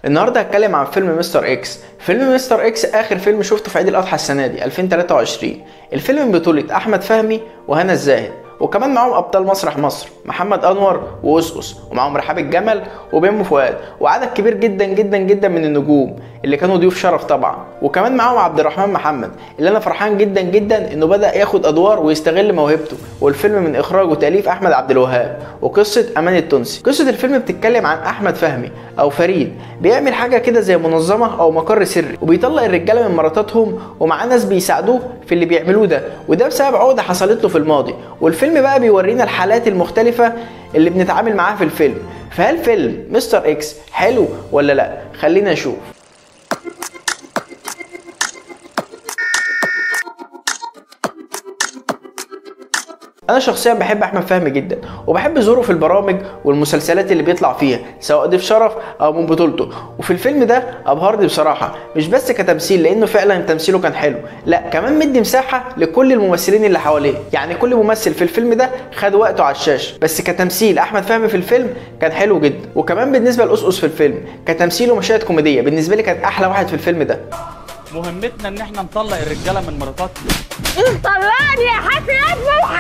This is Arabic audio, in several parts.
النهارده هتكلم عن فيلم مستر اكس. فيلم مستر اكس اخر فيلم شفته في عيد الاضحى السنه دي 2023. الفيلم من بطوله احمد فهمي وهنا الزاهد، وكمان معاهم ابطال مسرح مصر محمد انور وأسقس، ومعاهم رحاب الجمل وبيومي فؤاد، وعدد كبير جدا جدا جدا من النجوم اللي كانوا ضيوف شرف طبعا. وكمان معاهم عبد الرحمن محمد اللي انا فرحان جدا جدا انه بدا ياخد ادوار ويستغل موهبته. والفيلم من اخراج وتاليف احمد عبد الوهاب، وقصه امان التونسي. قصه الفيلم بتتكلم عن احمد فهمي او فريد، بيعمل حاجه كده زي منظمه او مقر سري، وبيطلق الرجاله من مراتاتهم، ومعاه ناس بيساعدوه في اللي بيعملوه ده، وده بسبب عقده حصلت له في الماضي. والفيلم بقى بيورينا الحالات المختلفه اللي بنتعامل معاها في الفيلم. فهل فيلم مستر اكس حلو ولا لا؟ خلينا نشوف. انا شخصيا بحب احمد فهمي جدا، وبحب ظهوره في البرامج والمسلسلات اللي بيطلع فيها سواء ضيف شرف او من بطولته. وفي الفيلم ده ابهرني بصراحه، مش بس كتمثيل لانه فعلا تمثيله كان حلو، لا كمان مدي مساحه لكل الممثلين اللي حواليه. يعني كل ممثل في الفيلم ده خد وقته على الشاشه، بس كتمثيل احمد فهمي في الفيلم كان حلو جدا. وكمان بالنسبه لأسقس في الفيلم كتمثيل ومشاهد كوميديه، بالنسبه لي كان احلى واحد في الفيلم ده. مهمتنا ان احنا نطلق الرجاله من مراتاتنا. طلعني يا حسن يا ابني.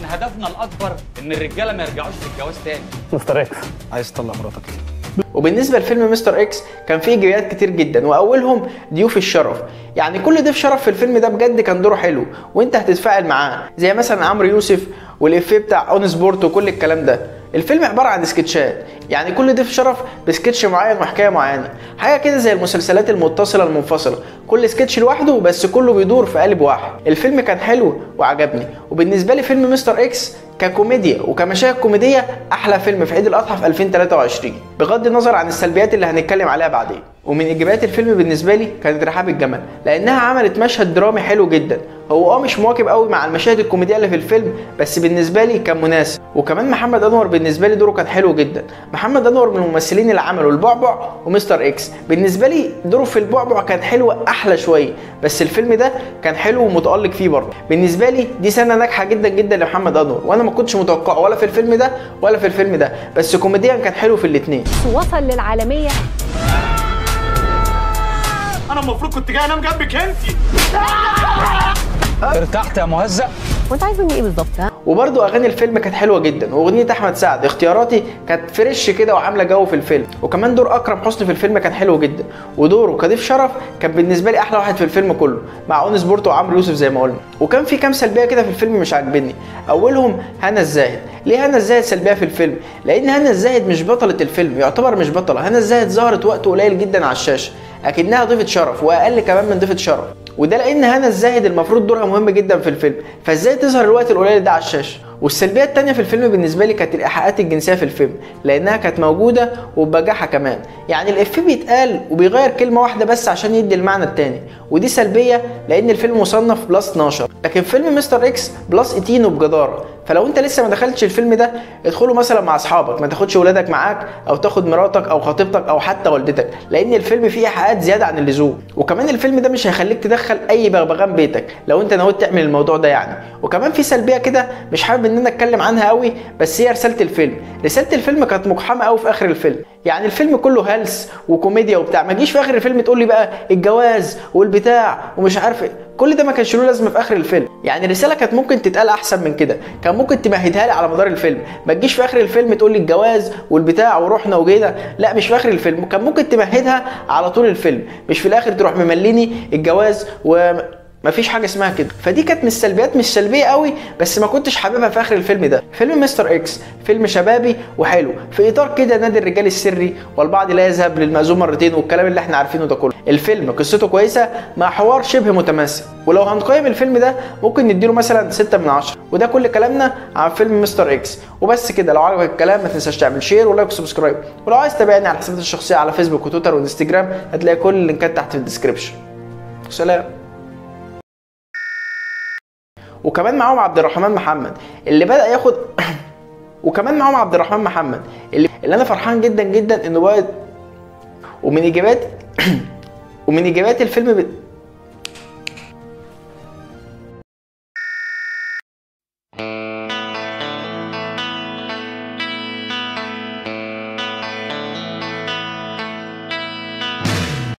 احنا هدفنا الاكبر ان الرجاله ما يرجعوش للجواز تاني. مستر اكس عايز تطلق مراتك ليه؟ وبالنسبه لفيلم مستر اكس كان فيه ايجابيات كتير جدا، واولهم ضيوف الشرف. يعني كل ضيف شرف في الفيلم ده بجد كان دوره حلو وانت هتتفاعل معاه، زي مثلا عمرو يوسف والافيه بتاع اون سبورت وكل الكلام ده. الفيلم عباره عن سكتشات، يعني كل ضيف شرف بسكتش معين وحكايه معينه، حاجه كده زي المسلسلات المتصله المنفصله، كل سكتش لوحده بس كله بيدور في قالب واحد. الفيلم كان حلو وعجبني، وبالنسبه لي فيلم مستر اكس ككوميديا وكمشاهد كوميديه احلى فيلم في عيد الاضحى في 2023، بغض النظر عن السلبيات اللي هنتكلم عليها بعدين. ومن ايجابيات الفيلم بالنسبه لي كانت رحاب الجمل، لانها عملت مشهد درامي حلو جدا. هو مش مواكب قوي مع المشاهد الكوميديه اللي في الفيلم، بس بالنسبه لي كان مناسب. وكمان محمد انور بالنسبه لي دوره كان حلو جدا. محمد انور من الممثلين اللي عملوا البعبع ومستر اكس. بالنسبه لي دوره في البعبع كان حلو احلى شويه، بس الفيلم ده كان حلو ومتالق فيه برضه. بالنسبه لي دي سنه ناجحه جدا جدا لمحمد انور، وانا ما كنتش متوقعه ولا في الفيلم ده ولا في الفيلم ده، بس كوميديا كان حلو في الاثنين. وصل للعالميه. انا المفروض كنت جاي انام جنبك انت. ارتحت يا مهزأ؟ وانت عايز مني ايه بالظبط؟ وبرده اغاني الفيلم كانت حلوه جدا، واغنيه احمد سعد اختياراتي كانت فريش كده وعامله جو في الفيلم. وكمان دور اكرم حسني في الفيلم كان حلو جدا، ودوره كضيف شرف كان بالنسبه لي احلى واحد في الفيلم كله مع اون سبورت وعمرو يوسف زي ما قلنا. وكان في كام سلبيه كده في الفيلم مش عاجبني، اولهم هنا الزاهد. ليه هنا الزاهد سلبيه في الفيلم؟ لان هنا الزاهد مش بطله الفيلم، يعتبر مش بطله. هنا الزاهد ظهرت وقت قليل جدا على الشاشه، اكنها ضيفه شرف واقل كمان من ضيفه شرف، وده لان هنا الزاهد المفروض دورها مهم جدا في الفيلم، فازاي تظهر الوقت القليل ده على الشاشه؟ والسلبيه الثانيه في الفيلم بالنسبه لي كانت الايحاءات الجنسيه في الفيلم، لانها كانت موجوده وببجاحه كمان. يعني الافيه بيتقال وبيغير كلمه واحده بس عشان يدي المعنى الثاني، ودي سلبيه لان الفيلم مصنف بلس 12، لكن فيلم مستر اكس بلس 18 وبجداره. فلو انت لسه ما دخلتش الفيلم ده ادخله مثلا مع اصحابك، ما تاخدش ولادك معاك او تاخد مراتك او خطيبتك او حتى والدتك، لان الفيلم فيه ايحاءات زياده عن اللزوم. وكمان الفيلم ده مش هيخليك تدخل اي بغبغان بيتك لو انت ناوي تعمل الموضوع ده يعني. وكمان في سلبيه كده مش حابب ان انا اتكلم عنها قوي، بس هي رساله الفيلم. رساله الفيلم كانت مقحمه قوي في اخر الفيلم، يعني الفيلم كله هلس وكوميديا وبتاع، ما تجيش في اخر الفيلم تقول لي بقى الجواز والبتاع ومش عارف ايه، كل ده ما كانش له لازمه في اخر الفيلم. يعني الرساله كانت ممكن تتقال احسن من كده، كان ممكن تمهدها لي على مدار الفيلم، ما تجيش في اخر الفيلم تقول لي الجواز والبتاع ورحنا وجينا، لا مش في اخر الفيلم، كان ممكن تمهدها على طول الفيلم، مش في الاخر تروح ممليني الجواز مفيش حاجه اسمها كده. فدي كانت من السلبيات، مش سلبيه قوي بس ما كنتش حاببها في اخر الفيلم ده. فيلم مستر اكس فيلم شبابي وحلو في اطار كده نادي الرجال السري، والبعض لا يذهب للمأذون مرتين والكلام اللي احنا عارفينه ده كله. الفيلم قصته كويسه مع حوار شبه متماسك، ولو هنقيم الفيلم ده ممكن نديله مثلا 6 من 10. وده كل كلامنا عن فيلم مستر اكس وبس كده. لو عجبك الكلام ما تنساش تعمل شير ولايك وسبسكرايب، ولو عايز تتابعني على حساباتي الشخصيه على فيسبوك وتويتر وانستجرام هتلاقي كل اللينكات تحت في الديسكربشن. سلام. وكمان معاهم عبد الرحمن محمد اللي بدأ ياخد وكمان معاهم عبد الرحمن محمد اللي انا فرحان جدا جدا انه بقى ومن ايجابيات الفيلم